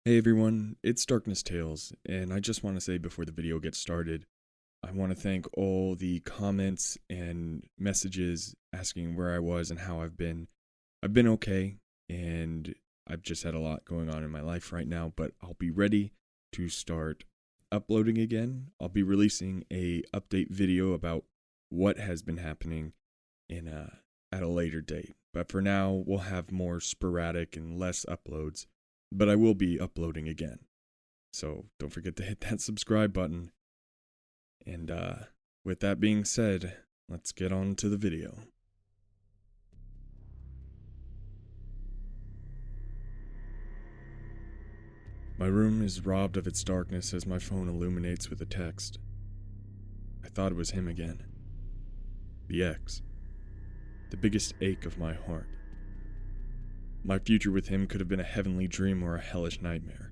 Hey everyone, it's Darkness Tales, and I just want to say before the video gets started, I want to thank all the comments and messages asking where I was and how I've been. I've been okay, and I've just had a lot going on in my life right now, but I'll be ready to start uploading again. I'll be releasing a update video about what has been happening at a later date. But for now, we'll have more sporadic and less uploads. But I will be uploading again. So don't forget to hit that subscribe button. And with that being said, let's get on to the video. My room is robbed of its darkness as my phone illuminates with a text. I thought it was him again. The ex. The biggest ache of my heart. My future with him could have been a heavenly dream or a hellish nightmare.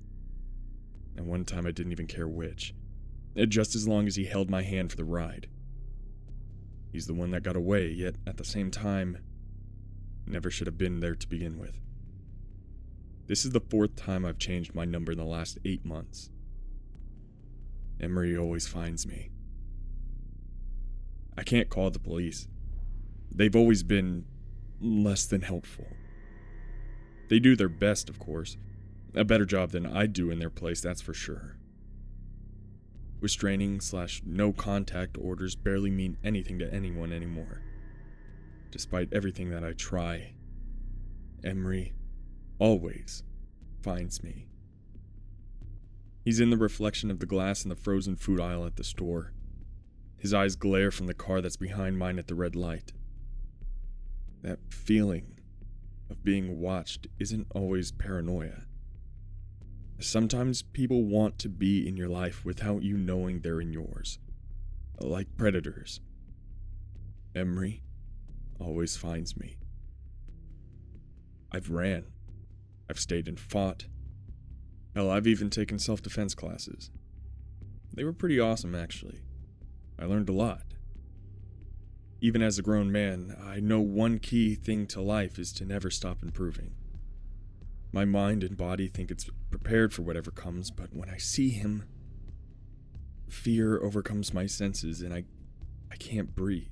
And one time I didn't even care which, just as long as he held my hand for the ride. He's the one that got away, yet at the same time, never should have been there to begin with. This is the 4th time I've changed my number in the last 8 months. EMERY always finds me. I can't call the police. They've always been less than helpful. They do their best, of course. A better job than I'd do in their place, that's for sure. Restraining/no contact orders barely mean anything to anyone anymore. Despite everything that I try, EMERY always finds me. He's in the reflection of the glass in the frozen food aisle at the store. His eyes glare from the car that's behind mine at the red light. That feeling of being watched isn't always paranoia. Sometimes people want to be in your life without you knowing they're in yours. Like predators. EMERY always finds me. I've ran. I've stayed and fought. Hell, I've even taken self-defense classes. They were pretty awesome, actually. I learned a lot. Even as a grown man, I know one key thing to life is to never stop improving. My mind and body think it's prepared for whatever comes, but when I see him, fear overcomes my senses and I can't breathe.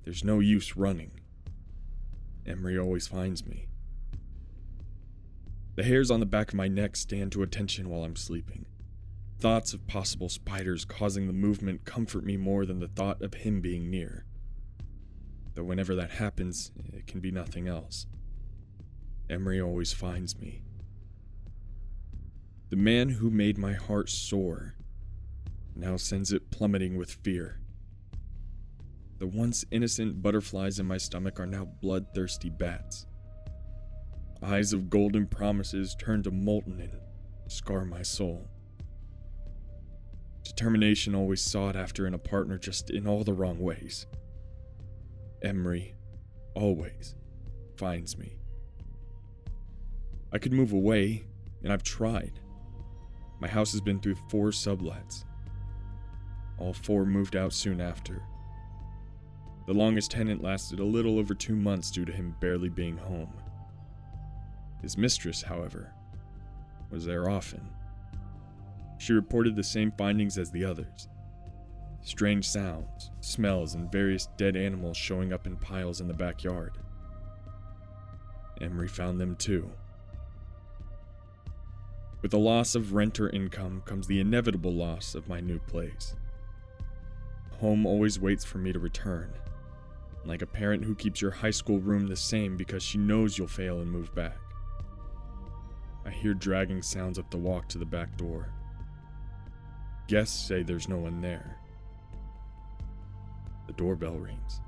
There's no use running. EMERY always finds me. The hairs on the back of my neck stand to attention while I'm sleeping. Thoughts of possible spiders causing the movement comfort me more than the thought of him being near. Though whenever that happens, it can be nothing else. EMERY always finds me. The man who made my heart soar now sends it plummeting with fear. The once innocent butterflies in my stomach are now bloodthirsty bats. Eyes of golden promises turn to molten and scar my soul. Determination always sought after in a partner, just in all the wrong ways. EMERY always finds me. I could move away, and I've tried. My house has been through 4 sublets. All 4 moved out soon after. The longest tenant lasted a little over 2 months due to him barely being home. His mistress, however, was there often. She reported the same findings as the others. Strange sounds, smells, and various dead animals showing up in piles in the backyard. EMERY found them too. With the loss of renter income comes the inevitable loss of my new place. Home always waits for me to return, like a parent who keeps your high school room the same because she knows you'll fail and move back. I hear dragging sounds up the walk to the back door. Guests say there's no one there. The doorbell rings.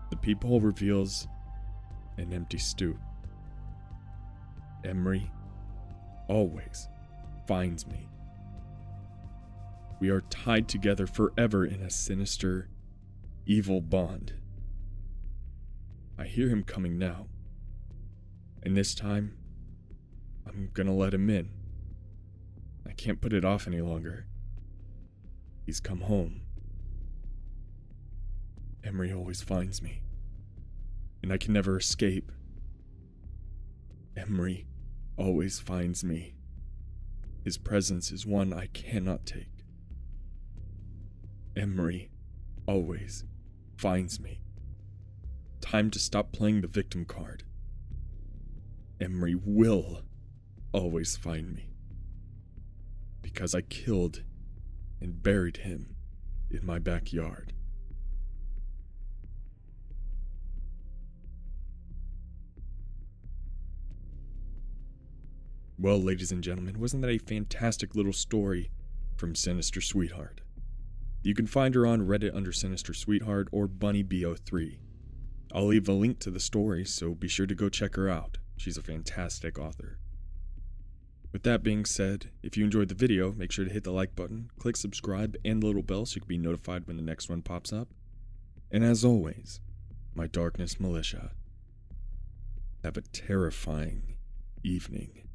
The peephole reveals an empty stoop. EMERY always finds me. We are tied together forever in a sinister, evil bond. I hear him coming now. And this time, I'm gonna let him in. I can't put it off any longer. He's come home. EMERY always finds me, and I can never escape. EMERY always finds me. His presence is one I cannot take. EMERY always finds me. Time to stop playing the victim card. EMERY will always find me. Because I killed and buried him in my backyard. Well, ladies and gentlemen, wasn't that a fantastic little story from Sinister Sweetheart? You can find her on Reddit under Sinister Sweetheart or BunnyBO3. I'll leave a link to the story, so be sure to go check her out. She's a fantastic author. With that being said, if you enjoyed the video, make sure to hit the like button, click subscribe, and the little bell so you can be notified when the next one pops up. And as always, my Darkness Militia, have a terrifying evening.